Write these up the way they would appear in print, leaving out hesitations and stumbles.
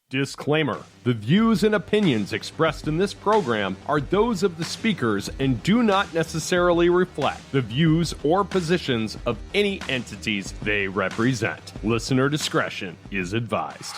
Disclaimer: the views and opinions expressed in this program are those of the speakers and do not necessarily reflect the views or positions of any entities they represent. Listener discretion is advised.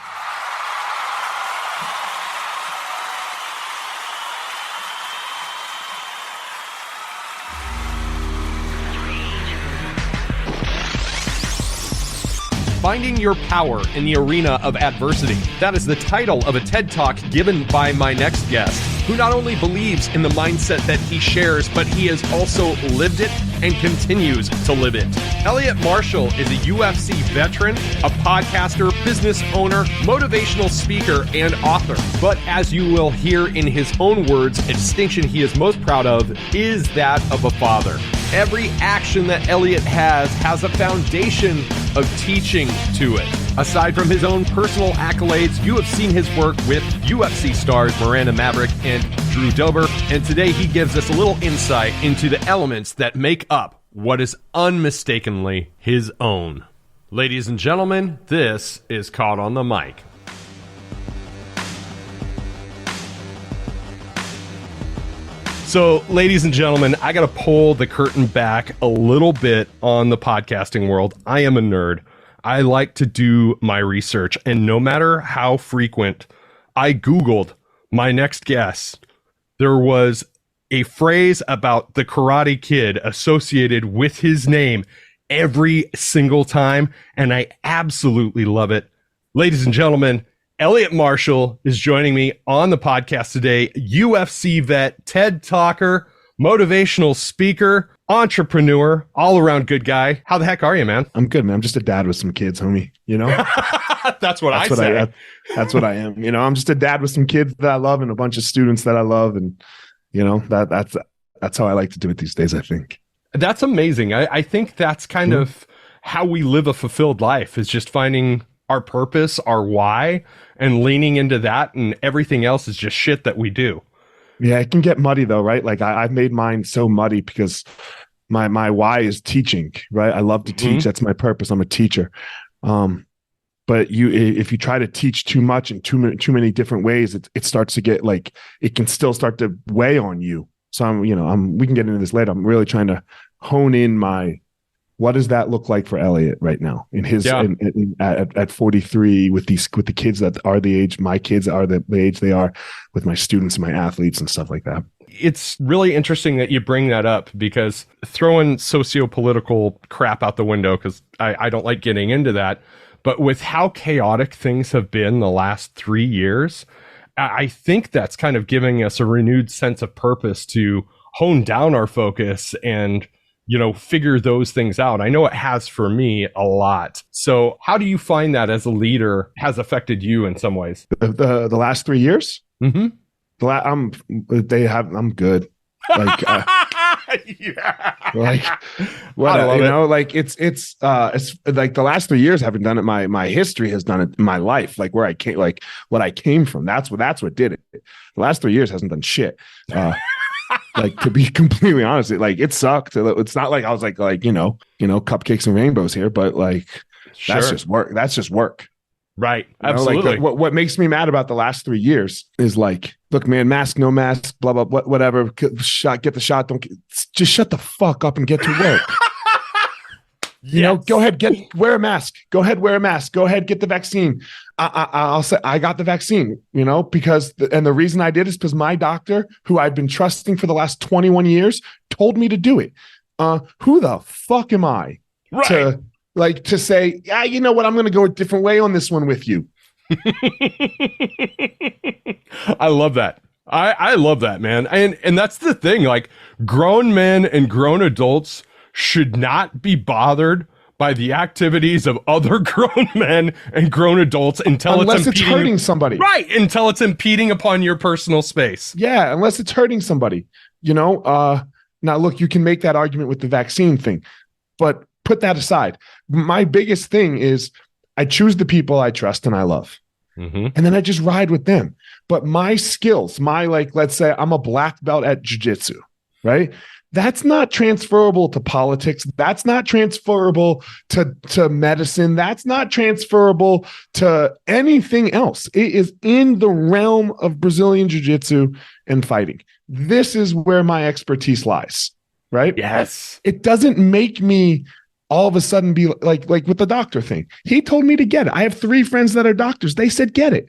Finding Your Power in the Arena of Adversity. That is the title of a TED Talk given by my next guest, who not only believes in the mindset that he shares, but he has also lived it and continues to live it. Eliot Marshall is a UFC veteran, a podcaster, business owner, motivational speaker, and author. But as you will hear in his own words, a distinction he is most proud of is that of a father. Every action that Eliot has a foundation of teaching to it. Aside from his own personal accolades, you have seen his work with UFC stars Miranda Maverick and Drew Dober, and today he gives us a little insight into the elements that make up what is unmistakably his own. Ladies and gentlemen, this is Caught on the Mic. So, ladies and gentlemen, I got to pull the curtain back a little bit on the podcasting world. I am a nerd. I like to do my research, and no matter how frequent I Googled my next guest, there was a phrase about the Karate Kid associated with his name every single time, and I absolutely love it. Ladies and gentlemen, Eliot Marshall is joining me on the podcast today. UFC vet, TED talker, motivational speaker, entrepreneur, all-around good guy. How the heck are you, man? I'm good, man. I'm just a dad with some kids, homie. You know? That's what I say. That's what I am. You know, I'm just a dad with some kids that I love and a bunch of students that I love. And, you know, that's how I like to do it these days, I think. That's amazing. I think that's kind of how we live a fulfilled life, is just finding our purpose, our why, and leaning into that, and everything else is just shit that we do. Yeah, it can get muddy though, right? Like I've made mine so muddy because my why is teaching, right? I love to teach. That's my purpose. I'm a teacher. But if you try to teach too much in too many different ways, it starts to get like, it can still start to weigh on you. So we can get into this later. I'm really trying to hone in what does that look like for Eliot right now in his at 43 with the kids that are the age, my kids are the age they are, with my students and my athletes and stuff like that. It's really interesting that you bring that up, because throwing socio-political crap out the window, because I don't like getting into that, but with how chaotic things have been the last 3 years, I think that's kind of giving us a renewed sense of purpose to hone down our focus and figure those things out. I know it has for me a lot. So how do you find that as a leader has affected you in some ways? The last 3 years? Mm-hmm. I'm good. Like, yeah. Like, what, like it's like the last 3 years haven't done it. My history has done it in my life, like where I came, like what I came from. That's what did it. The last 3 years hasn't done shit. Like, to be completely honest, it sucked. It's not like I was like, cupcakes and rainbows here, but like, that's just work. That's just work. Right. Absolutely. Like, what makes me mad about the last 3 years is like, look, man, mask, no mask, blah, blah, blah, whatever. Shot, get the shot. Just shut the fuck up and get to work. Go ahead, wear a mask. Go ahead, wear a mask. Go ahead, get the vaccine. I'll say I got the vaccine, because the reason I did is because my doctor, who I've been trusting for the last 21 years, told me to do it. Who the fuck am I to say, yeah, you know what? I'm going to go a different way on this one with you. I love that. I love that, man. And that's the thing. Like, grown men and grown adults should not be bothered by the activities of other grown men and grown adults unless it's hurting somebody. Right. Until it's impeding upon your personal space. Yeah. Unless it's hurting somebody, now look, you can make that argument with the vaccine thing, but put that aside. My biggest thing is I choose the people I trust and I love. Mm-hmm. And then I just ride with them. But my skills, let's say I'm a black belt at jiu-jitsu. right? That's not transferable to politics. That's not transferable to medicine. That's not transferable to anything else. It is in the realm of Brazilian Jiu-Jitsu and fighting. This is where my expertise lies, right? Yes. It doesn't make me all of a sudden be like with the doctor thing. He told me to get it. I have 3 friends that are doctors. They said, get it.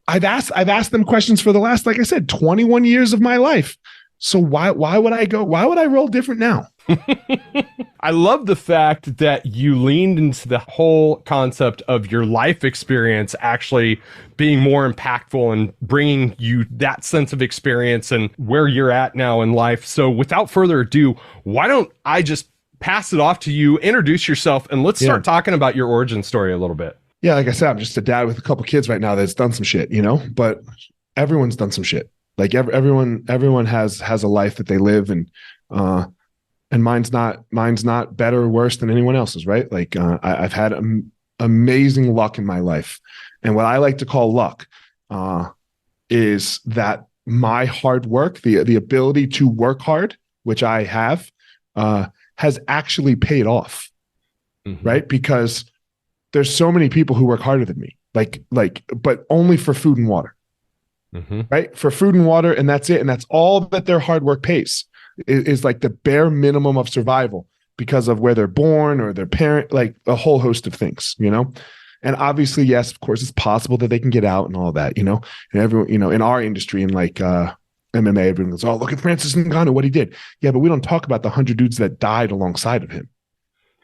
I've asked them questions for the last, like I said, 21 years of my life. So why would I go? Why would I roll different now? I love the fact that you leaned into the whole concept of your life experience actually being more impactful and bringing you that sense of experience and where you're at now in life. So without further ado, why don't I just pass it off to you, introduce yourself, and let's start talking about your origin story a little bit. Yeah, like I said, I'm just a dad with a couple kids right now that's done some shit, but everyone's done some shit. Like everyone has a life that they live, and mine's not better or worse than anyone else's, right? Like I've had amazing luck in my life, and what I like to call luck is that my hard work, the ability to work hard, which I have, has actually paid off, right? Because there's so many people who work harder than me, but only for food and water. Right? For food and water, and that's it. And that's all that their hard work pays is like the bare minimum of survival because of where they're born or their parent, like a whole host of things, And obviously, yes, of course, it's possible that they can get out and all that, and everyone, in our industry and like MMA, everyone goes, oh, look at Francis Ngannou, what he did. Yeah, but we don't talk about the 100 dudes that died alongside of him.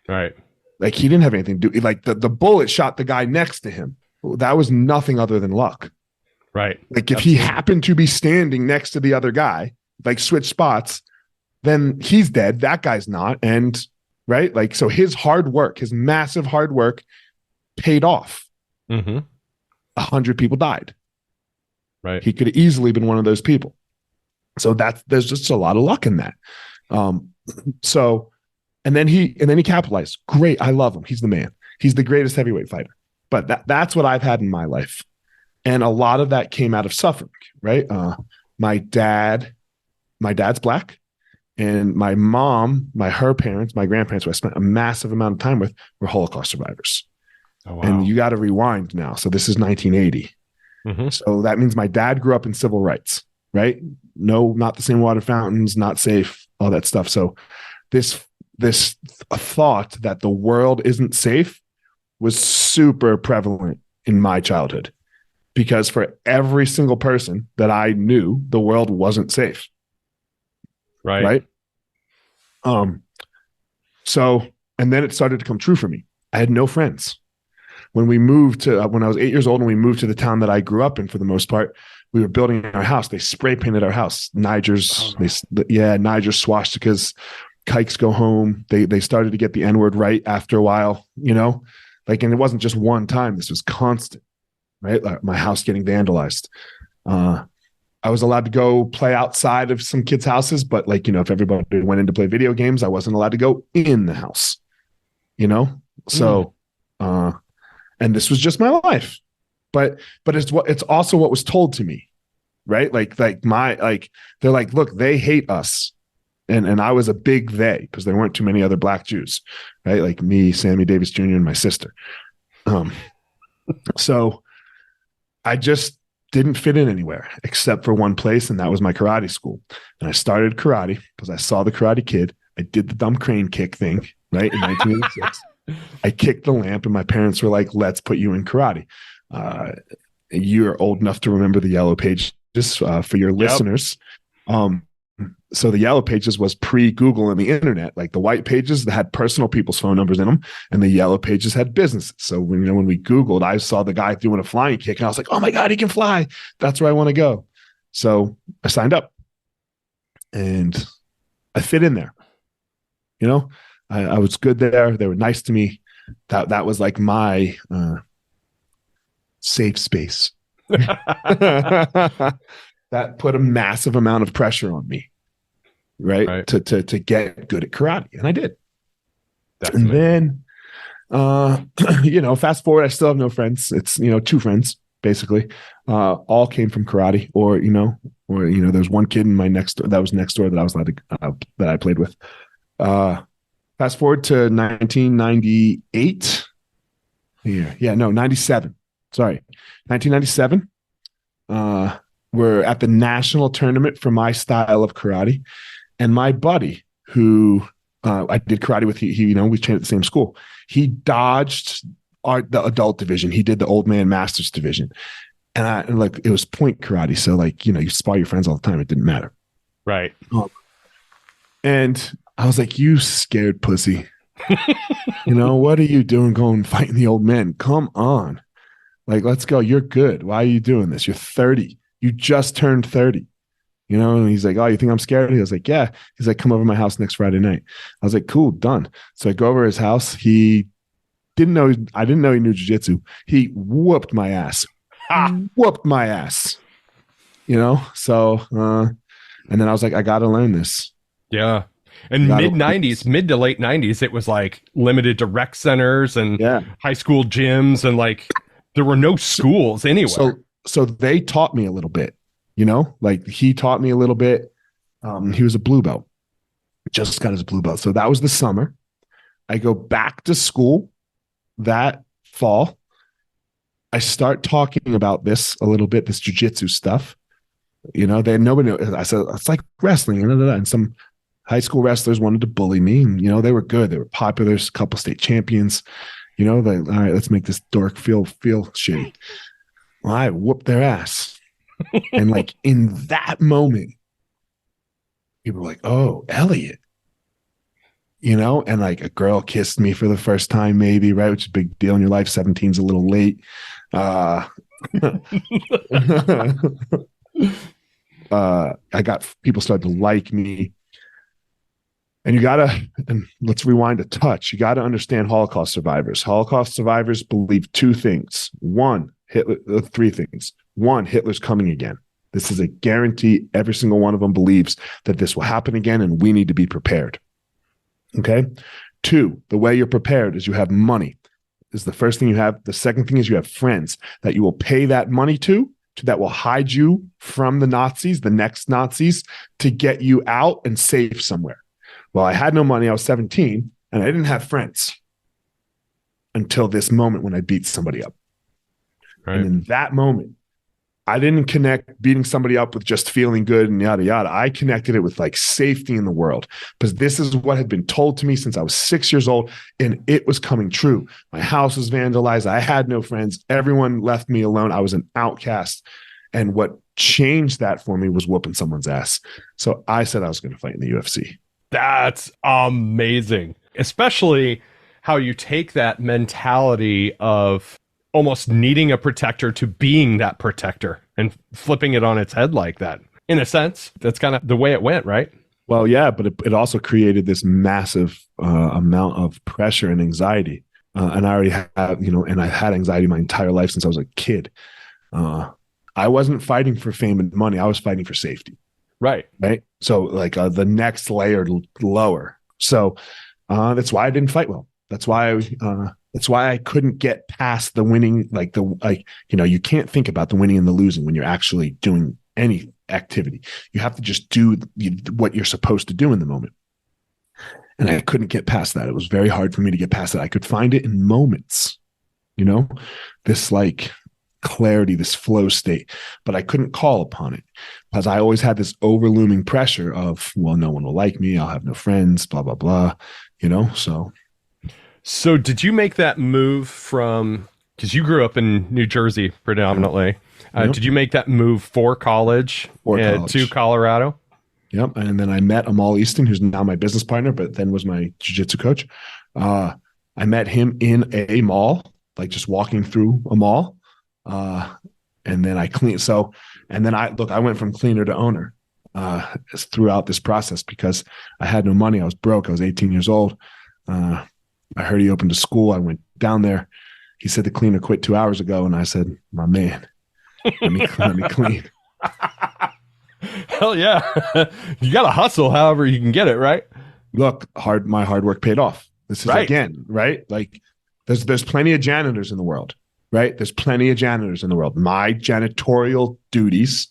Right. Like he didn't have anything to do. Like the bullet shot the guy next to him. That was nothing other than luck. Right. Like if he happened to be standing next to the other guy, like switch spots, then he's dead. That guy's not. And right. Like, so his hard work, his massive hard work paid off. 100 people died. Right. He could have easily been one of those people. So there's just a lot of luck in that. And then he capitalized. Great. I love him. He's the man. He's the greatest heavyweight fighter. But that's what I've had in my life. And a lot of that came out of suffering, right? My dad's black, and my mom, her parents, my grandparents, who I spent a massive amount of time with, were Holocaust survivors. Oh, wow. And you got to rewind now. So this is 1980. So that means my dad grew up in civil rights, right? No, not the same water fountains, not safe, all that stuff. So this thought that the world isn't safe was super prevalent in my childhood. Because for every single person that I knew, the world wasn't safe. Right. So, and then it started to come true for me. I had no friends. When we moved to, when I was 8 years old and we moved to the town that I grew up in, for the most part, we were building our house. They spray painted our house. Nigers, Nigers, swastikas, kikes go home. They started to get the N-word right after a while, and it wasn't just one time. This was constant. Right, like my house getting vandalized. I was allowed to go play outside of some kids' houses, but if everybody went in to play video games, I wasn't allowed to go in the house. So, and this was just my life. But it's also what was told to me, right? They're like, look, they hate us, and I was a big they because there weren't too many other black Jews, right? Like me, Sammy Davis Jr., and my sister. So. I just didn't fit in anywhere except for one place, and that was my karate school. And I started karate because I saw the Karate Kid. I did the dumb crane kick thing, right, in 1986. I kicked the lamp, and my parents were like, let's put you in karate. You're old enough to remember the Yellow Pages for your listeners. So the Yellow Pages was pre-Google and the internet. Like the white pages that had personal people's phone numbers in them, and the Yellow Pages had businesses. So when we Googled, I saw the guy doing a flying kick, and I was like, oh my God, he can fly. That's where I want to go. So I signed up, and I fit in there. I was good there. They were nice to me. That was like my safe space. That put a massive amount of pressure on me, right? To get good at karate. And I did. Definitely. And then, fast forward, I still have no friends. It's, 2 friends, basically. All came from karate, or, Or, there's one kid in my next door that I was allowed to, that I played with. Fast forward to 1998. Yeah, no, 97. Sorry, 1997. We're at the national tournament for my style of karate, and my buddy who I did karate with, he we trained at the same school. He dodged the adult division. He did the old man masters division. And it was point karate. So you spar your friends all the time. It didn't matter. Right. And I was like, you scared pussy. What are you doing going fighting the old men? Come on. Let's go. You're good. Why are you doing this? You're 30. You just turned 30. And he's like, oh, you think I'm scared? He was like, yeah. He's like, come over to my house next Friday night. I was like, cool, done. So I go over to his house. I didn't know he knew jiu-jitsu. He whooped my ass. Whooped my ass. So and then I was like, I gotta learn this. Yeah. And mid to late 90s, it was limited to rec centers and high school gyms, and there were no schools anywhere. So they taught me a little bit, he taught me a little bit. He was a blue belt, just got his blue belt. So that was the summer. I go back to school that fall. I start talking about this a little bit, this jiu-jitsu stuff. Nobody knew. I said, it's like wrestling. And some high school wrestlers wanted to bully me. And, they were good. They were popular. A couple state champions. All right, let's make this dork feel shitty. Well, I whooped their ass. And in that moment, people were like, oh, Eliot. And a girl kissed me for the first time, maybe, right? Which is a big deal in your life. 17's a little late. I got people started to like me. And let's rewind a touch. You got to understand Holocaust survivors. Holocaust survivors believe two things. Three things. One, Hitler's coming again. This is a guarantee. Every single one of them believes that this will happen again, and we need to be prepared. Okay. Two, the way you're prepared is you have money. Is the first thing you have. The second thing is you have friends that you will pay that money to that will hide you from the Nazis, the next Nazis, to get you out and safe somewhere. Well, I had no money. I was 17 and I didn't have friends until this moment when I beat somebody up. Right. And in that moment, I didn't connect beating somebody up with just feeling good and yada, yada. I connected it with safety in the world, because this is what had been told to me since I was 6 years old, and it was coming true. My house was vandalized. I had no friends. Everyone left me alone. I was an outcast. And what changed that for me was whooping someone's ass. So I said I was going to fight in the UFC. That's amazing. Especially how you take that mentality of almost needing a protector to being that protector and flipping it on its head like that. In a sense, that's kind of the way it went, right? Well, yeah, but it also created this massive amount of pressure and anxiety. And I already have, and I've had anxiety my entire life since I was a kid. I wasn't fighting for fame and money. I was fighting for safety. Right. Right. So the next layer lower. So that's why I didn't fight well. That's why I couldn't get past the winning. You can't think about the winning and the losing when you're actually doing any activity. You have to just do what you're supposed to do in the moment. And I couldn't get past that. It was very hard for me to get past that. I could find it in moments, this clarity, this flow state, but I couldn't call upon it because I always had this overlooming pressure of, well, no one will like me. I'll have no friends, blah, blah, blah, So did you make that move because you grew up in New Jersey predominantly. Yep. Did you make that move for college to Colorado? Yep. And then I met Amal Easton, who's now my business partner, but then was my jiu-jitsu coach. I met him in a mall, just walking through a mall. And then I cleaned. I went from cleaner to owner throughout this process because I had no money. I was broke. I was 18 years old. I heard he opened a school. I went down there. He said the cleaner quit 2 hours ago. And I said, my man, let me clean. Hell yeah. You got to hustle however you can get it, right? Look, my hard work paid off. This is again, right? There's plenty of janitors in the world, right? There's plenty of janitors in the world. My janitorial duties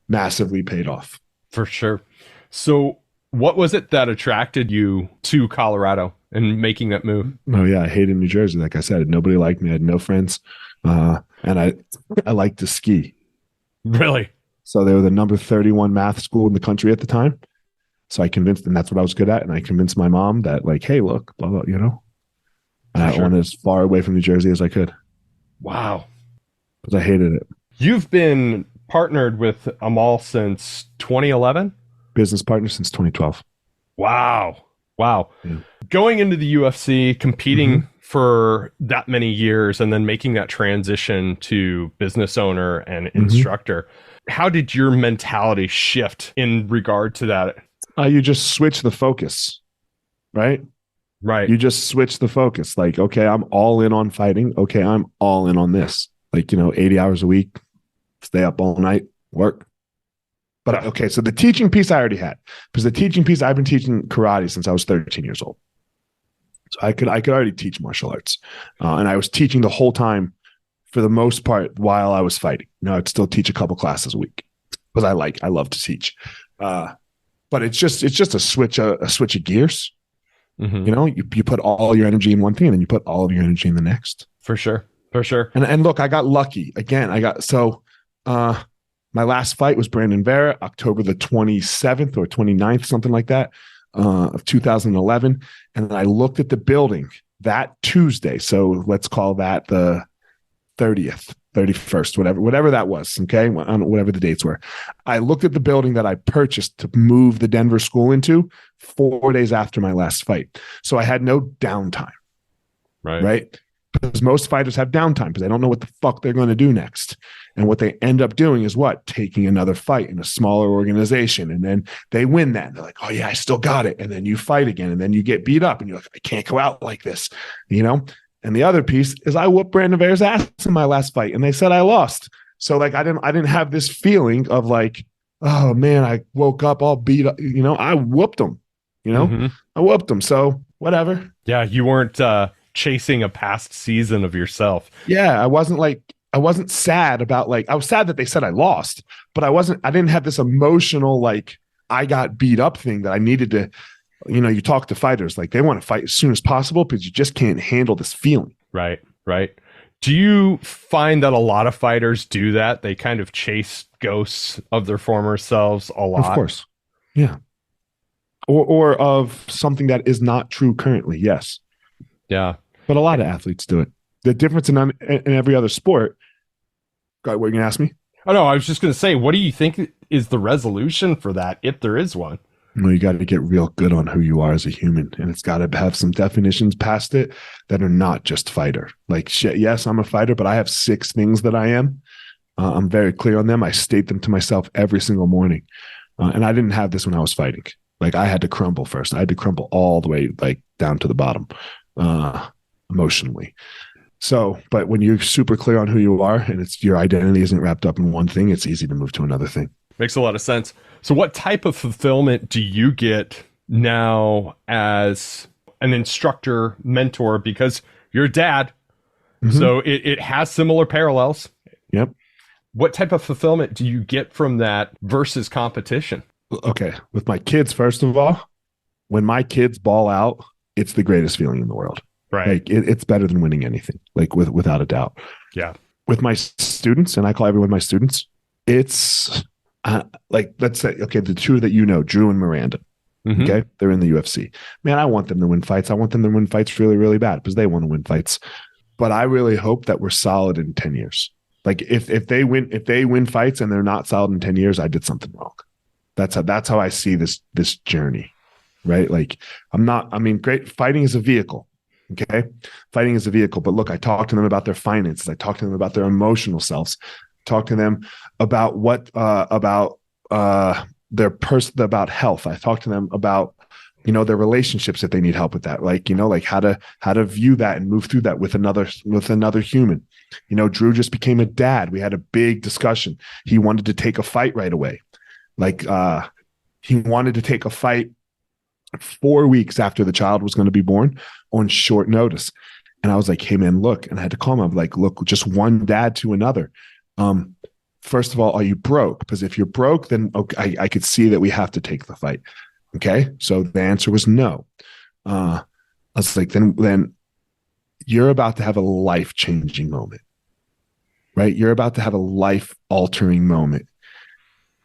massively paid off. For sure. So what was it that attracted you to Colorado and making that move? Oh yeah, I hated New Jersey. Like I said, nobody liked me. I had no friends, and I liked to ski. Really? So they were the number 31 math school in the country at the time. So I convinced them that's what I was good at, and I convinced my mom that, like, hey, look, blah blah, And I wanted as far away from New Jersey as I could. Wow. Because I hated it. You've been partnered with Amal since 2011? Business partner since 2012. Wow. Yeah. Going into the UFC, competing for that many years, and then making that transition to business owner and instructor, how did your mentality shift in regard to that? You just switch the focus, right? Right. You just switch the focus. Like, okay, I'm all in on fighting. Okay, I'm all in on this. Like, 80 hours a week, stay up all night, work. But okay, so the teaching piece I already had, because the teaching piece, I've been teaching karate since I was 13 years old. So I could already teach martial arts. And I was teaching the whole time for the most part while I was fighting. I'd still teach a couple classes a week because I love to teach. But it's just a switch of gears. You put all your energy in one thing and then you put all of your energy in the next. For sure. And look, I got lucky again. My last fight was Brandon Vera, October the 27th or 29th, something like that, of 2011. And I looked at the building that Tuesday. So let's call that the 30th, 31st, whatever that was. Okay. Whatever the dates were. I looked at the building that I purchased to move the Denver school into 4 days after my last fight. So I had no downtime. Right. Because most fighters have downtime because they don't know what the fuck they're going to do next. And what they end up doing is what? Taking another fight in a smaller organization. And then they win that. And they're like, oh yeah, I still got it. And then you fight again. And then you get beat up and you're like, I can't go out like this, And the other piece is I whooped Brandon Vera's ass in my last fight and they said I lost. So like, I didn't have this feeling of like, oh man, I woke up all beat up, I whooped him, I whooped him. So whatever. Yeah. You weren't, chasing a past season of yourself. Yeah. I wasn't sad about I was sad that they said I lost, but I didn't have this emotional, I got beat up thing that I needed to, you talk to fighters, they want to fight as soon as possible because you just can't handle this feeling. Right. Do you find that a lot of fighters do that? They kind of chase ghosts of their former selves a lot. Of course. Yeah. Or of something that is not true currently. Yes. Yeah. But a lot of athletes do it. The difference in every other sport. God, what are you going to ask me? Oh, no, I was just going to say, what do you think is the resolution for that, if there is one? Well, you got to get real good on who you are as a human. And it's got to have some definitions past it that are not just fighter. Shit, yes, I'm a fighter, but I have 6 things that I am. I'm very clear on them. I state them to myself every single morning. And I didn't have this when I was fighting. I had to crumble first. I had to crumble all the way, down to the bottom. Emotionally. So, but when you're super clear on who you are and it's your identity isn't wrapped up in one thing, it's easy to move to another thing. Makes a lot of sense. So what type of fulfillment do you get now as an instructor, mentor, because you're a dad? So it has similar parallels. Yep. What type of fulfillment do you get from that versus competition? Okay. With my kids, first of all, when my kids ball out, it's the greatest feeling in the world. Right. It's better than winning anything, without a doubt. Yeah. With my students, and I call everyone my students, it's let's say, okay, the two that Drew and Miranda. Okay. They're in the UFC. Man, I want them to win fights. I want them to win fights really, really bad because they want to win fights. But I really hope that we're solid in 10 years. If they win fights and they're not solid in 10 years, I did something wrong. That's how I see this journey. Right. Great. Fighting is a vehicle. Okay. Fighting is a vehicle. But look, I talk to them about their finances. I talk to them about their emotional selves. Talk to them about about health. I talk to them about, their relationships if they need help with that. How to view that and move through that with another human. Drew just became a dad. We had a big discussion. He wanted to take a fight right away. He wanted to take a fight 4 weeks after the child was going to be born on short notice. And I was like, hey man, look, and I had to call him. I'm like, look, just one dad to another. first of all, are you broke? Because if you're broke, then okay, I could see that we have to take the fight. Okay. So the answer was no. I was like, then you're about to have a life-changing moment, right? You're about to have a life-altering moment.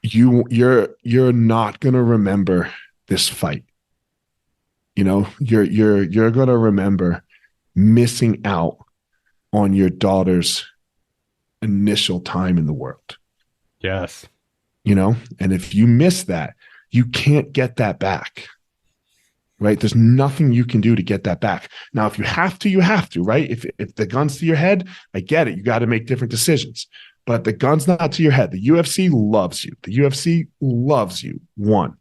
You're not going to remember this fight. You know, you're going to remember missing out on your daughter's initial time in the world. Yes. You know, and if you miss that, you can't get that back. Right? There's nothing you can do to get that back. Now, if you have to, you have to, right? If the gun's to your head, I get it. You got to make different decisions. But the gun's not to your head. The UFC loves you. The UFC loves you. 1.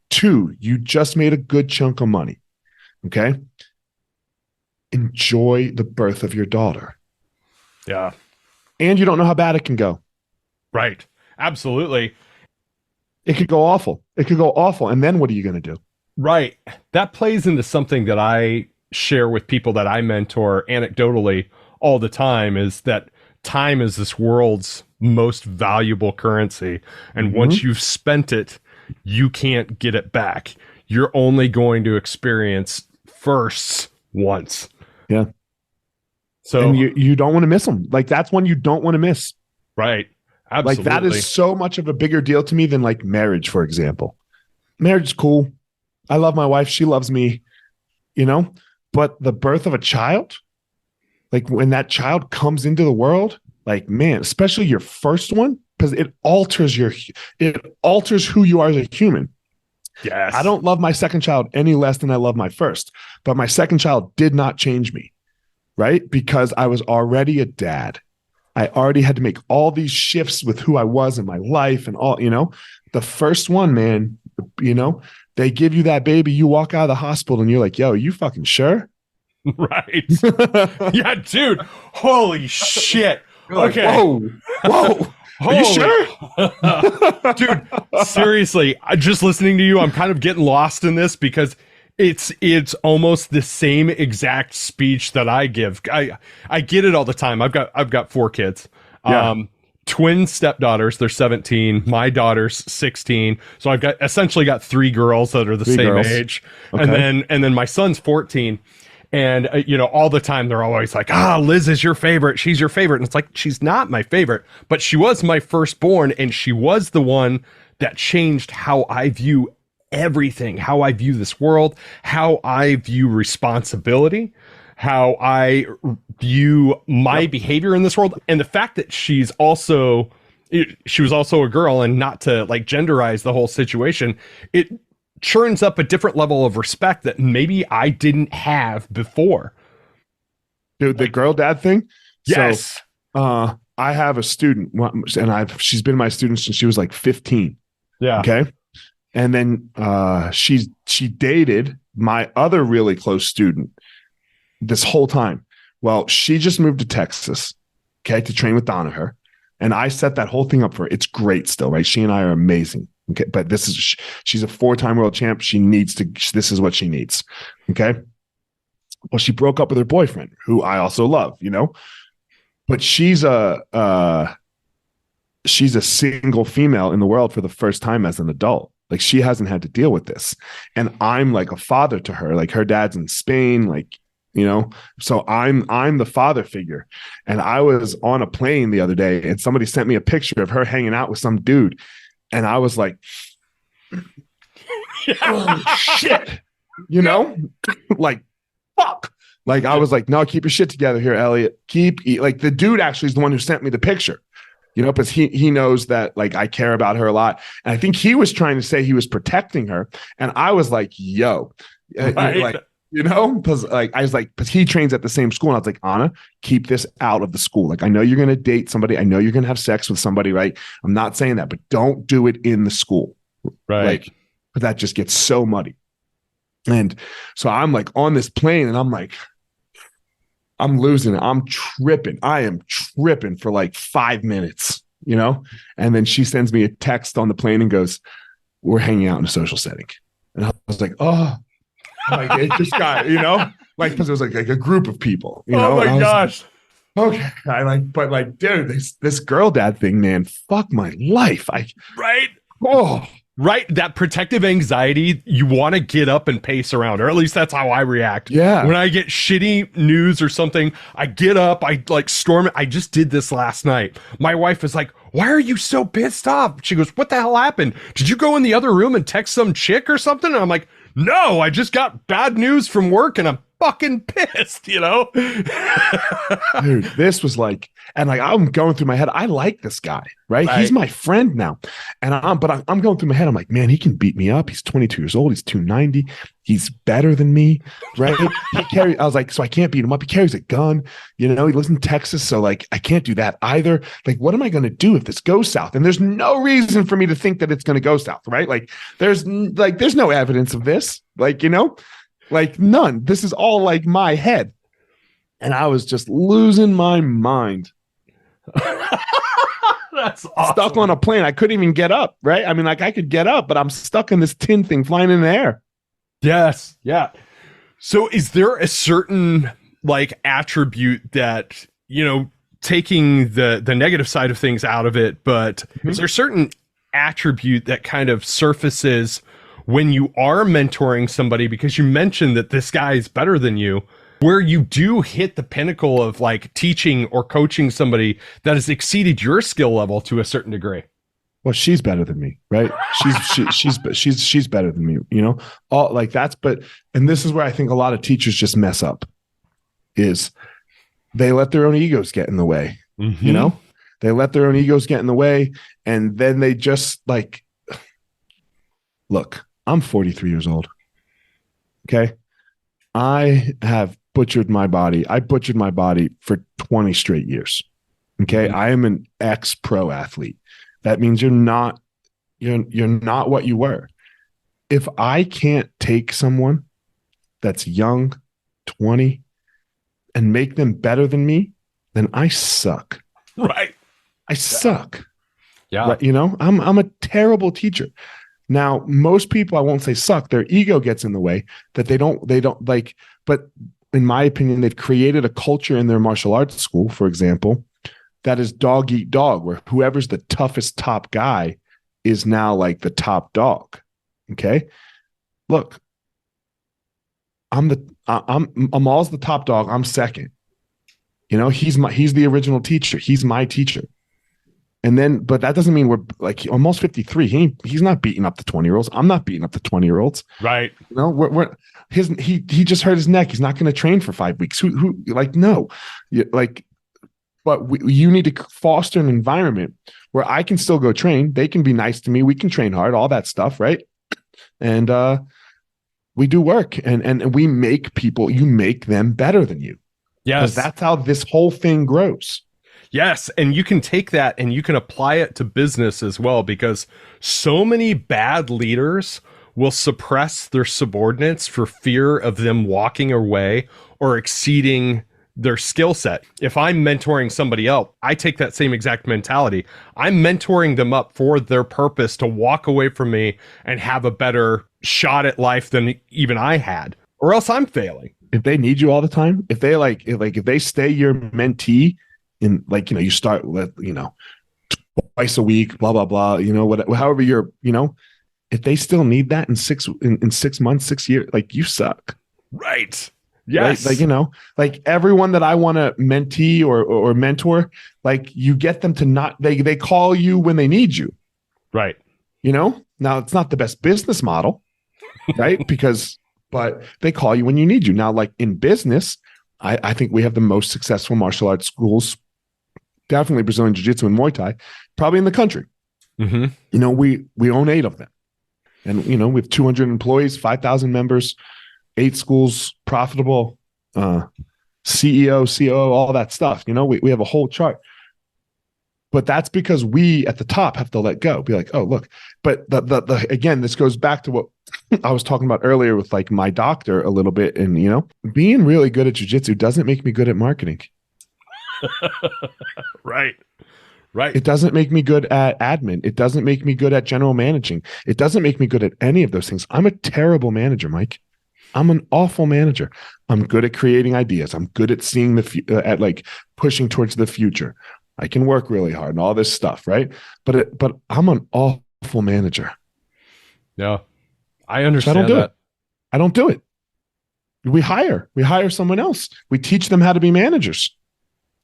2, you just made a good chunk of money. Okay? Enjoy the birth of your daughter. Yeah. And you don't know how bad it can go. Right. Absolutely. It could go awful. It could go awful. And then what are you going to do? Right. That plays into something that I share with people that I mentor anecdotally all the time, is that time is this world's most valuable currency. And once you've spent it, you can't get it back. You're only going to experience firsts once. Yeah. So and you don't want to miss them. Like, that's one you don't want to miss. Right. Absolutely. Like, that is so much of a bigger deal to me than like marriage, for example. Marriage is cool. I love my wife. She loves me, you know, but the birth of a child, like when that child comes into the world, like, man, especially your first one, because it alters who you are as a human. Yes. I don't love my second child any less than I love my first, but my second child did not change me, right? Because I was already a dad. I already had to make all these shifts with who I was in my life and all, you know. The first one, man, you know, they give you that baby, you walk out of the hospital and you're like, yo, you fucking sure? Right. Yeah, dude. Holy shit. Okay. Whoa. Are you sure? Dude, seriously, just listening to you, I'm kind of getting lost in this because it's almost the same exact speech that I give. I get it all the time. I've got 4 kids. Yeah. Twin stepdaughters, they're 17. My daughter's 16. So I've essentially got 3 girls that are the same age. Okay. And then my son's 14. And, you know, all the time they're always like, Liz is your favorite. She's your favorite. And it's like, she's not my favorite, but she was my firstborn. And she was the one that changed how I view everything, how I view this world, how I view responsibility, how I view my behavior in this world. And the fact that she was also a girl, and not to like genderize the whole situation, it churns up a different level of respect that maybe I didn't have before. Dude, the girl dad thing? Yes. So, I have a student, and she's been my student since she was like 15. Yeah. Okay. And then she dated my other really close student this whole time. Well, she just moved to Texas, okay, to train with Danaher. And I set that whole thing up for her. It's great still, right? She and I are amazing. Okay. But she's a 4-time world champ. This is what she needs. Okay. Well, she broke up with her boyfriend, who I also love, you know, but she's a single female in the world for the first time as an adult. Like, she hasn't had to deal with this. And I'm like a father to her. Like, her dad's in Spain, like, you know, so I'm the father figure. And I was on a plane the other day and somebody sent me a picture of her hanging out with some dude. And I was like, oh, shit, you know, like, fuck. Like, I was like, no, keep your shit together here, Eliot. Like, the dude actually is the one who sent me the picture. You know, because he knows that, like, I care about her a lot. And I think he was trying to say he was protecting her. And I was like, yo, right. like, you know, because he trains at the same school. And I was like, Anna, keep this out of the school. Like, I know you're going to date somebody. I know you're going to have sex with somebody, right? I'm not saying that, but don't do it in the school. Right. Like, but that just gets so muddy. And so I'm like on this plane and I'm like, I'm losing it. I'm tripping. I am tripping for like 5 minutes, you know? And then she sends me a text on the plane and goes, we're hanging out in a social setting. And I was like, oh, like, it just got, you know, like, because it was like a group of people, you know? Oh my gosh. Okay. But like, dude, this girl dad thing, man, fuck my life. Right. Oh, Right. That protective anxiety, you want to get up and pace around, or at least that's how I react. yeah. When I get shitty news or something, I get up, I like storm it. I just did this last night. My wife is like, why are you so pissed off? She goes, what the hell happened? Did you go in the other room and text some chick or something? And I'm like, no, I just got bad news from work and I'm fucking pissed, you know? Dude, this was like, and like, I'm going through my head. I like this guy, right? He's my friend now. And I'm going through my head. I'm like, man, he can beat me up. He's 22 years old. He's 290. He's better than me, right? I was like, so I can't beat him up. He carries a gun, you know, he lives in Texas. So like, I can't do that either. Like, what am I going to do if this goes south? And there's no reason for me to think that it's going to go south, right? Like, there's no evidence of this, like, you know, like none. This is all like my head. And I was just losing my mind. That's awesome. Stuck on a plane. I couldn't even get up, right? I mean, like I could get up, but I'm stuck in this tin thing flying in the air. Yes. Yeah. So is there a certain like attribute that, you know, taking the negative side of things out of it, but is there a certain attribute that kind of surfaces when you are mentoring somebody, because you mentioned that this guy is better than you, where you do hit the pinnacle of like teaching or coaching somebody that has exceeded your skill level to a certain degree? Well, she's better than me, right? She's better than me, you know, all like that's, and this is where I think a lot of teachers just mess up is they let their own egos get in the way, you know, they let their own egos get in the way. And then they just like, look, I'm 43 years old. Okay. I have butchered my body. I butchered my body for 20 straight years. Okay. I am an ex-pro athlete. That means you're not what you were. If I can't take someone that's young, 20, and make them better than me, then I suck. Right. I suck. Yeah. Right? You know, I'm a terrible teacher. Now, most people, I won't say suck, their ego gets in the way that they don't like, but in my opinion, they've created a culture in their martial arts school, for example, that is dog eat dog, where whoever's the toughest top guy is now like the top dog. Okay. Look, Amal's the top dog. I'm second. You know, he's the original teacher. He's my teacher. And then, but that doesn't mean we're like almost 53. He's not beating up the 20-year-olds. I'm not beating up the 20-year-olds. Right. You know, he just hurt his neck. He's not going to train for 5 weeks. Who like, no, but you need to foster an environment where I can still go train. They can be nice to me. We can train hard, all that stuff. Right. And, we do work and we make people, you make them better than you. Yes. That's how this whole thing grows. Yes, and you can take that and you can apply it to business as well, because so many bad leaders will suppress their subordinates for fear of them walking away or exceeding their skill set. If I'm mentoring somebody else, I take that same exact mentality. I'm mentoring them up for their purpose to walk away from me and have a better shot at life than even I had, or else I'm failing. If they need you all the time, if they stay your mentee, in like, you know, you start with, you know, twice a week, blah, blah, blah, you know, however you're, you know, if they still need that in 6 months, 6 years, like you suck. Right. Yes. Like, you know, like everyone that I want to mentee or mentor, like you get them to not, they call you when they need you. Right. You know, now it's not the best business model, right? But they call you when you need you. Now, like in business, I think we have the most successful martial arts schools, definitely Brazilian Jiu-Jitsu and Muay Thai, probably in the country. You know, we own 8 of them. And, you know, we have 200 employees, 5,000 members, 8 schools, profitable, CEO, COO, all that stuff. You know, we have a whole chart. But that's because we at the top have to let go, be like, oh, look. But the again, this goes back to what I was talking about earlier with like my doctor a little bit. And, you know, being really good at jiu-jitsu doesn't make me good at marketing. Right. It doesn't make me good at admin. It doesn't make me good at general managing. It doesn't make me good at any of those things. I'm a terrible manager, Mike. I'm an awful manager. I'm good at creating ideas. I'm good at seeing at like pushing towards the future. I can work really hard and all this stuff, right? But I'm an awful manager. Yeah, I understand So I don't do that. it. I don't do it. We hire someone else. We teach them how to be managers.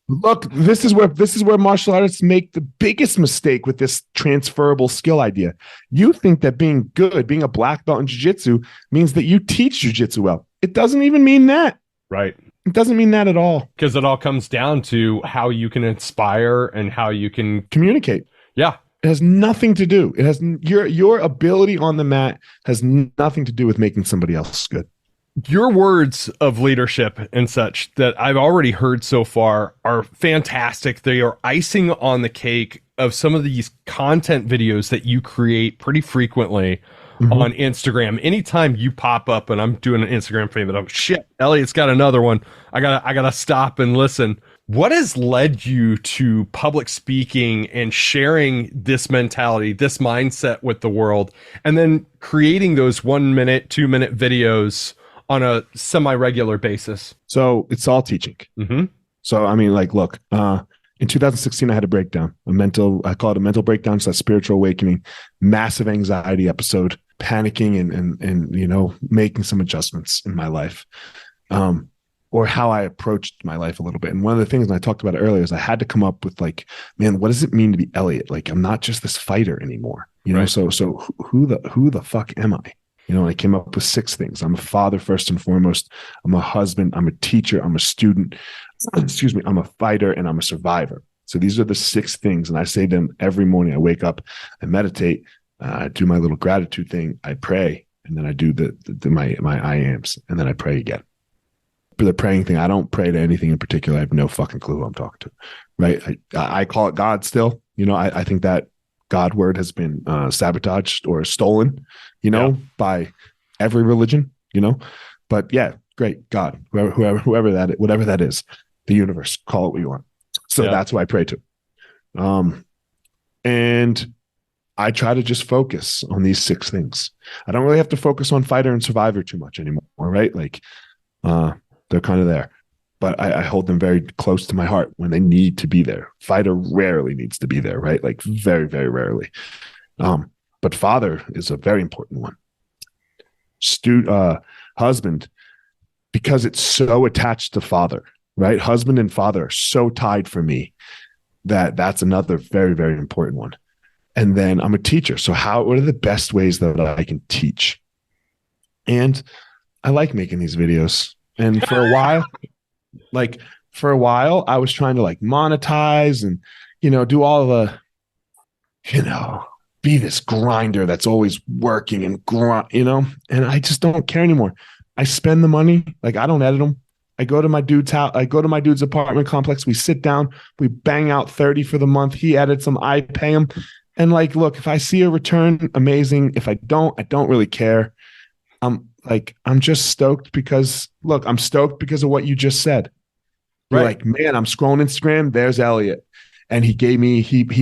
Look, this is where martial artists make the biggest mistake with this transferable skill idea. You think that being good, being a black belt in jiu-jitsu means that you teach jiu-jitsu well. It doesn't even mean that. Right. It doesn't mean that at all. Because it all comes down to how you can inspire and how you can communicate. Yeah. It has nothing to do. It has your ability on the mat has nothing to do with making somebody else good. Your words of leadership and such that I've already heard so far are fantastic. They are icing on the cake of some of these content videos that you create pretty frequently on Instagram. Anytime you pop up and I'm doing an Instagram thing, but I'm shit, Eliot's got another one. I gotta stop and listen. What has led you to public speaking and sharing this mentality, this mindset with the world, and then creating those 1 minute, 2 minute videos on a semi-regular basis? So it's all teaching. So, I mean, like, look, in 2016, I had a breakdown, I call it a mental breakdown. So that spiritual awakening, massive anxiety episode, panicking and, you know, making some adjustments in my life, or how I approached my life a little bit. And one of the things, and I talked about it earlier, is I had to come up with like, man, what does it mean to be Eliot? Like, I'm not just this fighter anymore, you know? So who the fuck am I? You know, I came up with 6 things. I'm a father, first and foremost. I'm a husband. I'm a teacher. I'm a student. Excuse me. I'm a fighter and I'm a survivor. So these are the 6 things. And I say them every morning. I wake up, I meditate, I do my little gratitude thing. I pray. And then I do my I ams. And then I pray again. For the praying thing, I don't pray to anything in particular. I have no fucking clue who I'm talking to. Right. I call it God still. You know, I think that God word has been sabotaged or stolen, you know, by every religion, you know. But yeah, great, God, whoever that is, whatever that is, the universe, call it what you want. So that's who I pray to. And I try to just focus on these 6 things. I don't really have to focus on fighter and survivor too much anymore, right? Like they're kind of there. But I hold them very close to my heart when they need to be there. Fighter rarely needs to be there, right? Like very, very rarely. But father is a very important one. Husband, because it's so attached to father, right? Husband and father are so tied for me that's another very, very important one. And then I'm a teacher. So what are the best ways that I can teach? And I like making these videos. And for a while, I was trying to like monetize and, you know, do all the, you know, be this grinder that's always working and you know, and I just don't care anymore. I spend the money. Like, I don't edit them. I go to my dude's house. I go to my dude's apartment complex. We sit down, we bang out 30 for the month. He edits them. I pay him. And like, look, if I see a return, amazing. If I don't really care. I'm just stoked because I'm stoked because of what you just said. You're like, man, I'm scrolling Instagram. There's Eliot. And he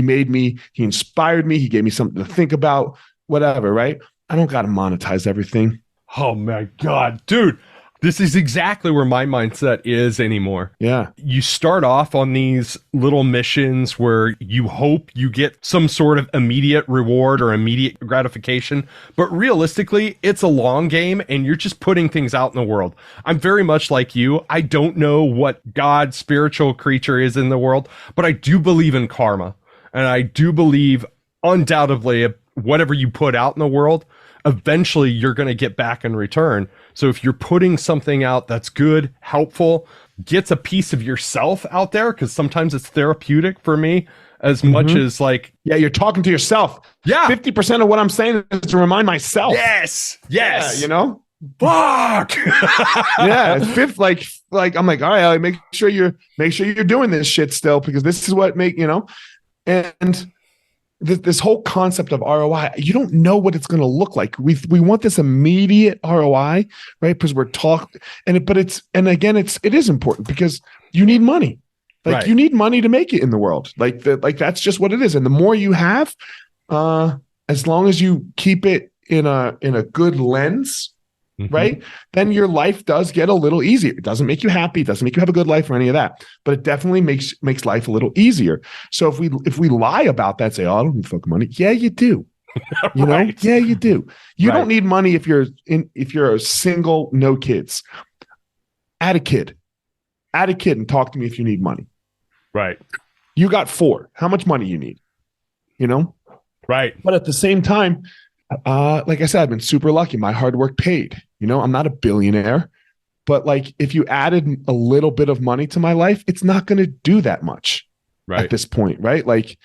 made me, he inspired me. He gave me something to think about, whatever, right? I don't got to monetize everything. Oh my God, dude. This is exactly where my mindset is anymore. Yeah. You start off on these little missions where you hope you get some sort of immediate reward or immediate gratification. But realistically, it's a long game and you're just putting things out in the world. I'm very much like you. I don't know what God's spiritual creature is in the world, but I do believe in karma. And I do believe undoubtedly whatever you put out in the world, eventually you're going to get back in return. So if you're putting something out that's good, helpful, gets a piece of yourself out there, because sometimes it's therapeutic for me as much as like... Yeah, you're talking to yourself. Yeah. 50% of what I'm saying is to remind myself. Yes. Yeah, you know? Fuck. Yeah, fifth, like I'm like, all right, make sure you're doing this shit still, because this is what you know, and this whole concept of ROI, you don't know what it's going to look like. We want this immediate ROI, right? Because we're talking, and it is important because you need money. Like you need money to make it in the world. Like that's just what it is. And the more you have, as long as you keep it in a good lens, right? Then your life does get a little easier. It doesn't make you happy. It doesn't make you have a good life or any of that, but it definitely makes life a little easier. So if we lie about that, say, oh, I don't need fucking money. Yeah, you do. You know? Yeah, you do. You don't need money if you're single, no kids. Add a kid and talk to me if you need money. Right. You got 4. How much money you need? You know? Right. But at the same time, like I said, I've been super lucky. My hard work paid. You know, I'm not a billionaire, but like if you added a little bit of money to my life, it's not going to do that much at this point, right? Like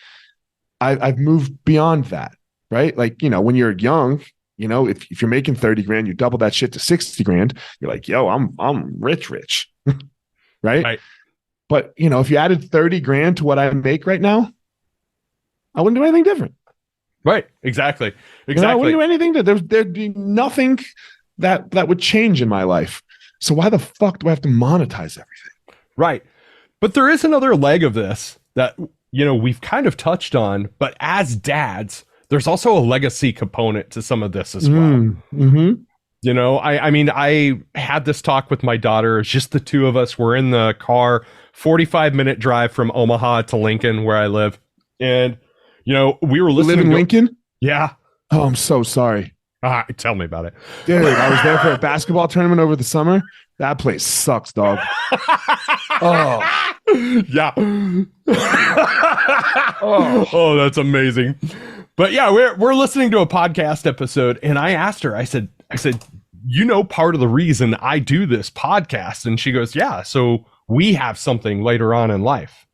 I've moved beyond that, right? Like, you know, when you're young, you know, if you're making 30 grand, you double that shit to 60 grand. You're like, yo, I'm rich, right? But you know, if you added 30 grand to what I make right now, I wouldn't do anything different. Right. Exactly. You know, I wouldn't do anything there'd be nothing that would change in my life. So why the fuck do I have to monetize everything? Right. But there is another leg of this that, you know, we've kind of touched on, but as dads, there's also a legacy component to some of this as well. Mm-hmm. You know, I mean, I had this talk with my daughter. It's just the two of us. We're in the car, 45-minute drive from Omaha to Lincoln, where I live. And, you know, we were listening. You live in Lincoln? Yeah. Oh, I'm so sorry. Tell me about it. Dude, I was there for a basketball tournament over the summer. That place sucks, dog. Oh. Yeah. Oh, that's amazing. But yeah, we're listening to a podcast episode, and I asked her, I said, you know, part of the reason I do this podcast. And she goes, yeah, so we have something later on in life.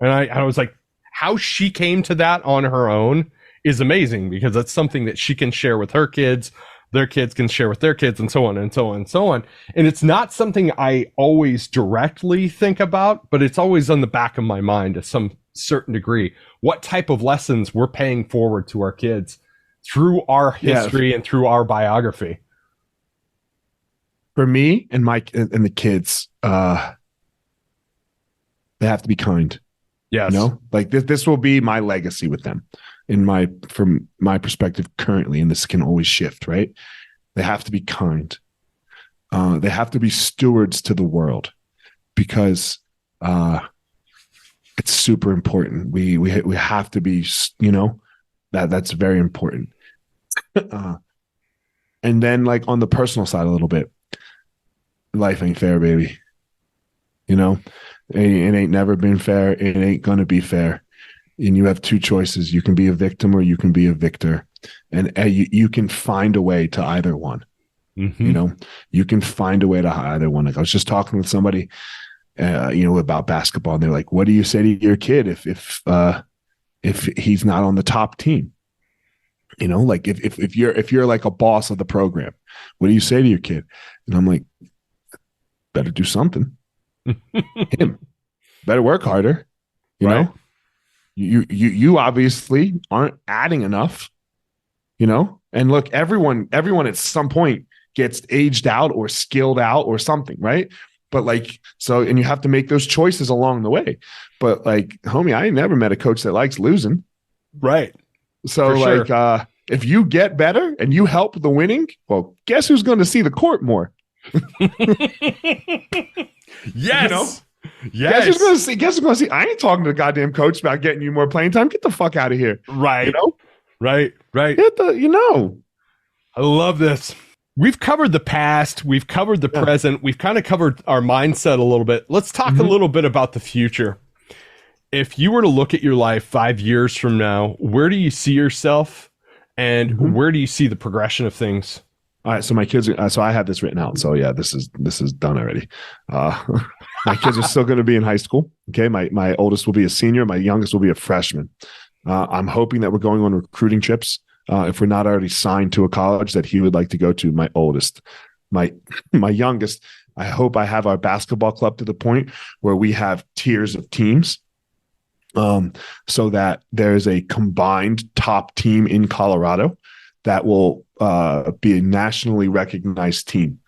And I was like, how she came to that on her own is amazing, because that's something that she can share with her kids, their kids can share with their kids, and so on and so on and so on. And it's not something I always directly think about, but it's always on the back of my mind to some certain degree. What type of lessons we're paying forward to our kids through our history and through our biography. For me and the kids, they have to be kind. Yes. You know, like this will be my legacy with them from my perspective currently, and this can always shift, right? They have to be kind. They have to be stewards to the world, because it's super important. We have to be, you know, that's very important. And then like on the personal side a little bit, life ain't fair, baby. You know, it ain't never been fair. It ain't gonna be fair. And you have two choices. You can be a victim or you can be a victor. And you can find a way to either one. Mm-hmm. You know, you can find a way to either one. Like I was just talking with somebody, you know, about basketball, and they're like, what do you say to your kid if he's not on the top team? You know, like if you're like a boss of the program, what do you say to your kid? And I'm like, better do something. Him better work harder. You know, you obviously aren't adding enough, you know? And look, everyone at some point gets aged out or skilled out or something, right? But like, so, and you have to make those choices along the way. But like, homie, I ain't never met a coach that likes losing. Right. So like, if you get better and you help the winning, well, guess who's going to see the court more? Yes. You know? Yes. Guess who's going to see? I ain't talking to the goddamn coach about getting you more playing time. Get the fuck out of here. Right. You know? Right. You know. I love this. We've covered the past. We've covered the present. We've kind of covered our mindset a little bit. Let's talk a little bit about the future. If you were to look at your life 5 years from now, where do you see yourself, and where do you see the progression of things? All right. So my kids, so I have this written out. So yeah, this is done already. My kids are still going to be in high school. Okay. My oldest will be a senior. My youngest will be a freshman. I'm hoping that we're going on recruiting trips. If we're not already signed to a college that he would like to go to, my oldest, my youngest, I hope I have our basketball club to the point where we have tiers of teams, so that there's a combined top team in Colorado that will be a nationally recognized team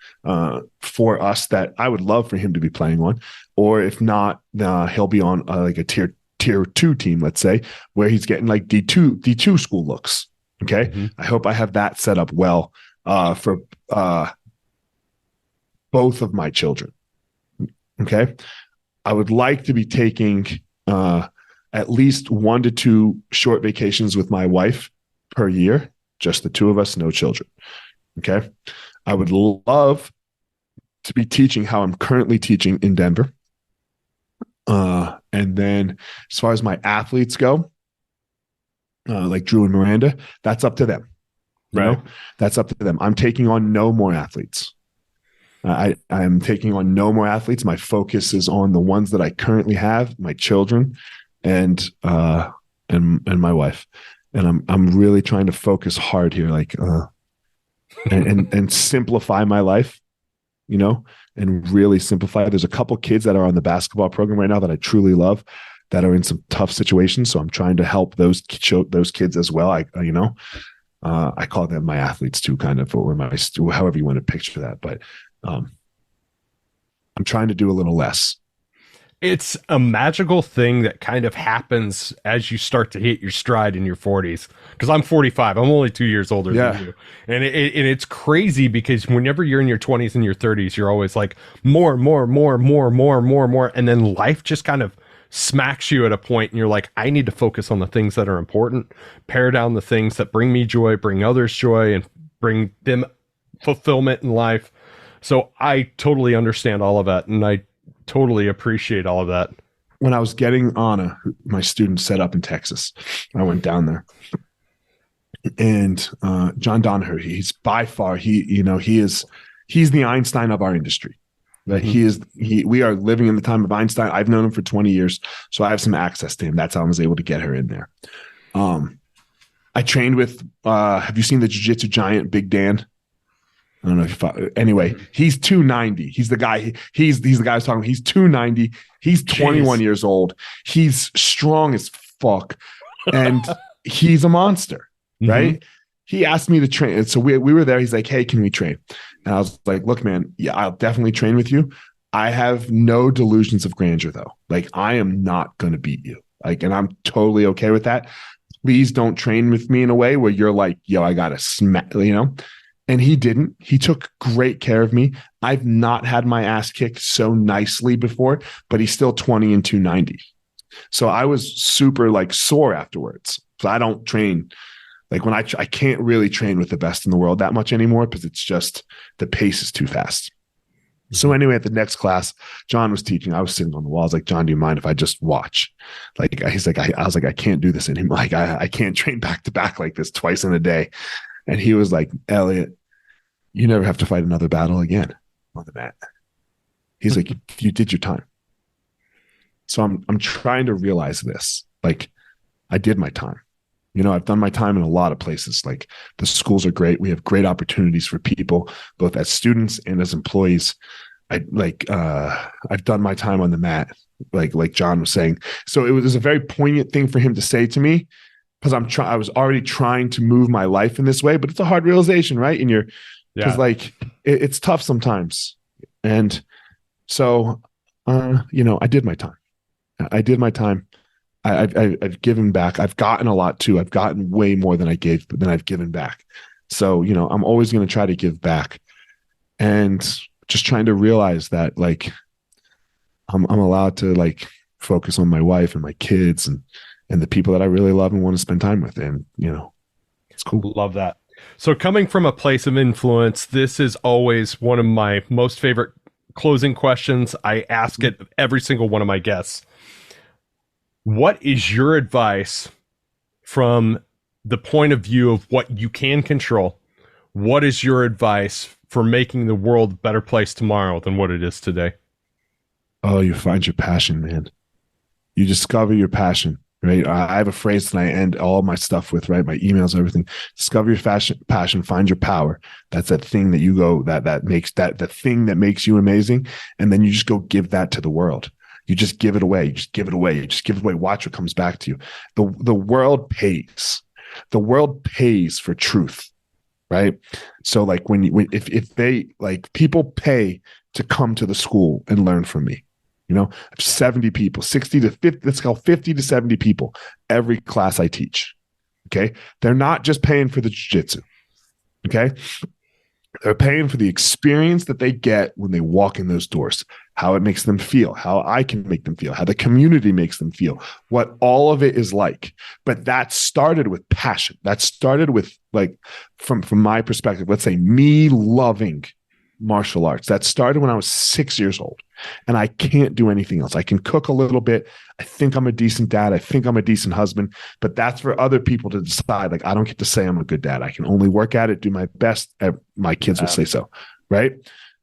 for us, that I would love for him to be playing on. Or if not, he'll be on like a tier 2 team, let's say, where he's getting like D2 school looks. Okay. I hope I have that set up well for both of my children. Okay. I would like to be taking at least 1 to 2 short vacations with my wife per year, just the two of us, no children. Okay. I would love to be teaching how I'm currently teaching in Denver. And then as far as my athletes go, like Drew and Miranda, that's up to them. You know, that's up to them. I'm taking on no more athletes. I'm taking on no more athletes. My focus is on the ones that I currently have, my children, and my wife. And I'm really trying to focus hard here, like and simplify my life, you know, and really simplify. There's a couple kids that are on the basketball program right now that I truly love, that are in some tough situations. So I'm trying to help those kids as well. I call them my athletes too, kind of, or however you want to picture that. But I'm trying to do a little less. It's a magical thing that kind of happens as you start to hit your stride in your 40s. Because I'm 45. I'm only 2 years older than you. And it's crazy because whenever you're in your 20s and your 30s, you're always like more. And then life just kind of smacks you at a point and you're like, I need to focus on the things that are important, pare down the things that bring me joy, bring others joy, and bring them fulfillment in life. So I totally understand all of that, and I totally appreciate all of that. When I was getting Anna, my student, set up in Texas, I went down there, and John Donaher, he's by far, he's the Einstein of our industry. That we are living in the time of Einstein. I've known him for 20 years, so I have some access to him. That's how I was able to get her in there. I trained with, have you seen the Jiu-Jitsu giant, Big Dan? I don't know anyway, he's 290. He's the guy. He's the guy I was talking about. He's 290. He's 21 years old. He's strong as fuck, and he's a monster, right? He asked me to train, and so we were there. He's like, "Hey, can we train?" And I was like, "Look, man, yeah, I'll definitely train with you. I have no delusions of grandeur, though. Like, I am not going to beat you. Like, and I'm totally okay with that. Please don't train with me in a way where you're like, yo, I got to smack, you know." And he didn't. He took great care of me. I've not had my ass kicked so nicely before, but he's still 20 and 290. So I was super like sore afterwards. So I don't train. Like when I can't really train with the best in the world that much anymore because it's just the pace is too fast. So anyway, at the next class, John was teaching. I was sitting on the wall. I was like, "John, do you mind if I just watch?" Like he's like, I was like, "I can't do this anymore. Like I can't train back to back like this twice in a day." And he was like, "Eliot, you never have to fight another battle again on the mat." He's like, "You did your time." So I'm trying to realize this. Like, I did my time. You know, I've done my time in a lot of places. Like, the schools are great. We have great opportunities for people, both as students and as employees. I've done my time on the mat, like John was saying. So it was a very poignant thing for him to say to me, because I was already trying to move my life in this way, but it's a hard realization, right? And because like it's tough sometimes. And so, I did my time. I did my time. I've given back. I've gotten a lot too. I've gotten way more than I've given back. So, I'm always going to try to give back, and just trying to realize that like I'm allowed to like focus on my wife and my kids and the people that I really love and want to spend time with. And, it's cool. Love that. So coming from a place of influence, this is always one of my most favorite closing questions. I ask it of every single one of my guests. What is your advice from the point of view of what you can control? What is your advice for making the world a better place tomorrow than what it is today? Oh, you find your passion, man. You discover your passion, right? I have a phrase that I end all my stuff with, right? My emails, everything. Discover your passion, find your power. That's that thing that you go, that makes the thing that makes you amazing. And then you just go give that to the world. You just give it away. You just give it away. You just give it away. Watch what comes back to you. The world pays. The world pays for truth, right? So like if they like people pay to come to the school and learn from me, 70 people, 60 to 50, let's call 50 to 70 people every class I teach. Okay. They're not just paying for the jiu-jitsu. Okay. They're paying for the experience that they get when they walk in those doors, how it makes them feel, how I can make them feel, how the community makes them feel, what all of it is like. But that started with passion. That started with, like, from my perspective, let's say me loving martial arts. That started when I was 6 years old, and I can't do anything else. I can cook a little bit. I think I'm a decent dad. I think I'm a decent husband, but that's for other people to decide. Like, I don't get to say I'm a good dad. I can only work at it, do my best. My kids will say so. Right.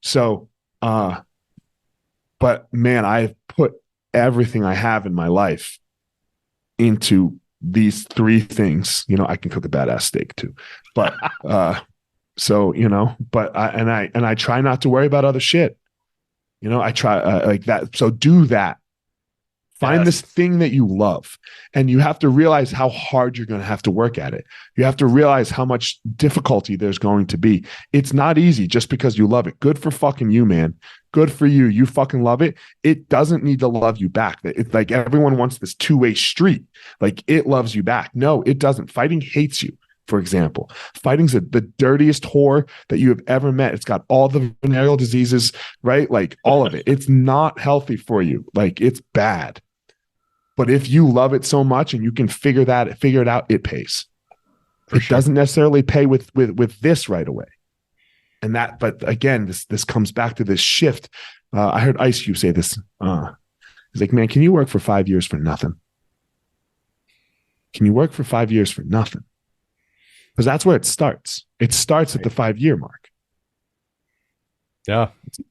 So, but man, I've put everything I have in my life into these three things. You know, I can cook a badass steak too, but, so, you know, but I try not to worry about other shit. You know, I try like that. So do that. Find this thing that you love, and you have to realize how hard you're going to have to work at it. You have to realize how much difficulty there's going to be. It's not easy just because you love it. Good for fucking you, man. Good for you. You fucking love it. It doesn't need to love you back. It's like everyone wants this two-way street. Like, it loves you back. No, it doesn't. Fighting hates you. For example, fighting's the dirtiest whore that you have ever met. It's got all the venereal diseases, right? Like, all of it. It's not healthy for you. Like, it's bad. But if you love it so much and you can figure it out, it pays. It doesn't necessarily pay with this right away. And that, but again, this comes back to this shift. I heard Ice Cube say this. He's like, man, can you work for 5 years for nothing? Can you work for 5 years for nothing? Because that's where it starts. It starts at the 5-year mark. Yeah.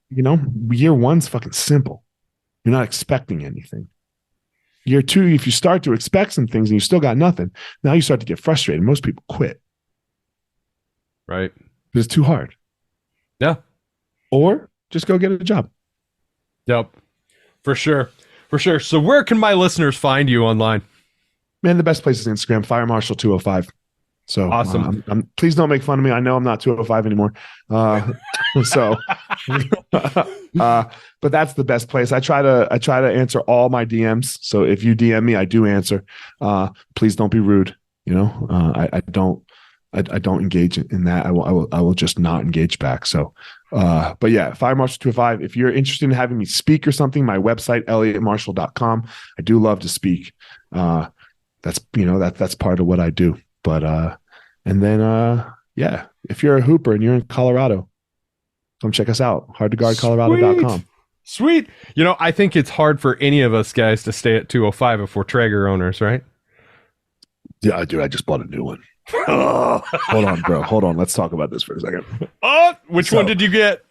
You know, year one's fucking simple. You're not expecting anything. Year two, if you start to expect some things and you still got nothing, now you start to get frustrated. Most people quit. Right. Because it's too hard. Yeah. Or just go get a job. Yep. For sure. For sure. So where can my listeners find you online? Man, the best place is Instagram, Fire Marshall 205. So awesome. Please don't make fun of me. I know I'm not 205 anymore. But that's the best place. I try to answer all my DMs. So if you DM me, I do answer. Please don't be rude. You know, I don't engage in that. I will just not engage back. So, but yeah, Fire Marshall 205. If you're interested in having me speak or something, my website, eliotmarshall.com. I do love to speak. That's part of what I do. But, and then, yeah, if you're a hooper and you're in Colorado, come check us out. hardtoguardcolorado.com. Sweet. You know, I think it's hard for any of us guys to stay at 205 if we're Traeger owners, right? Yeah, dude, I just bought a new one. Hold on, bro. Hold on. Let's talk about this for a second. Which one did you get?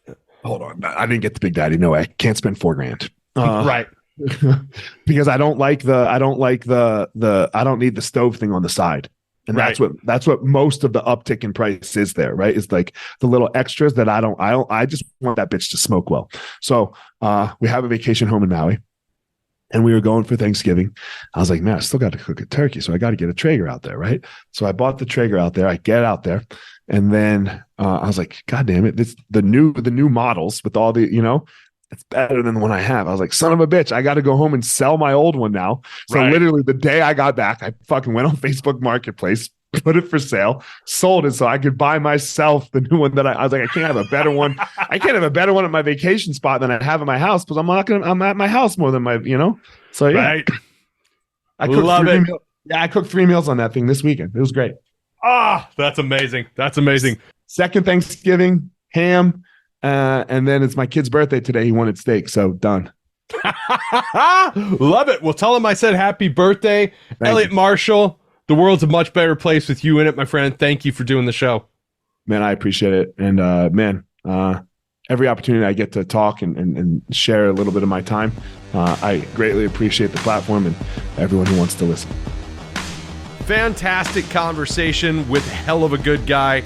Hold on. I didn't get the Big Daddy. No, I can't spend $4,000. Right. Because I don't need the stove thing on the side. And right. that's what most of the uptick in price is there, right? It's like the little extras that I just want that bitch to smoke well. So we have a vacation home in Maui, and we were going for Thanksgiving. I was like, man, I still got to cook a turkey. So I got to get a Traeger out there, right? So I bought the Traeger out there. I get out there, and then I was like, God damn it. The new models with all the, you know, it's better than the one I have. I was like, son of a bitch, I got to go home and sell my old one now. So literally the day I got back, I fucking went on Facebook Marketplace, put it for sale, sold it so I could buy myself the new one that I was like, I can't have a better one. I can't have a better one at my vacation spot than I have at my house because I'm at my house more than my, you know? So yeah. Right. I cooked 3 meals on that thing this weekend. It was great. That's amazing. That's amazing. Second Thanksgiving, ham. And then it's my kid's birthday today. He wanted steak, so done. Love it. Well, tell him I said happy birthday. Eliot Marshall, the world's a much better place with you in it, my friend. Thank you for doing the show. Man, I appreciate it. And every opportunity I get to talk and share a little bit of my time, I greatly appreciate the platform and everyone who wants to listen. Fantastic conversation with hell of a good guy.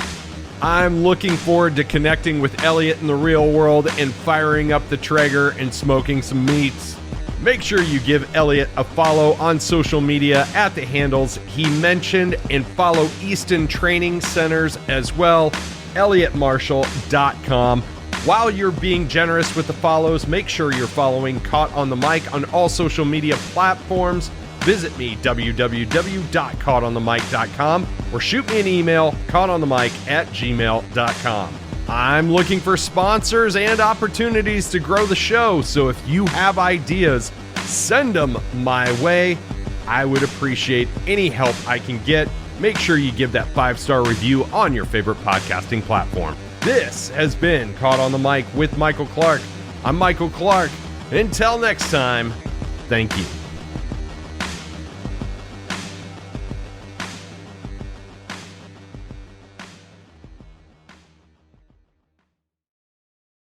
I'm looking forward to connecting with Eliot in the real world and firing up the Traeger and smoking some meats. Make sure you give Eliot a follow on social media at the handles he mentioned, and follow Easton Training Centers as well, eliotmarshall.com. While you're being generous with the follows, make sure you're following Caught on the Mic on all social media platforms. Visit me, www.caughtonthemic.com, or shoot me an email, caughtonthemic@gmail.com. I'm looking for sponsors and opportunities to grow the show, so if you have ideas, send them my way. I would appreciate any help I can get. Make sure you give that 5-star review on your favorite podcasting platform. This has been Caught on the Mic with Michael Clark. I'm Michael Clark. Until next time, thank you.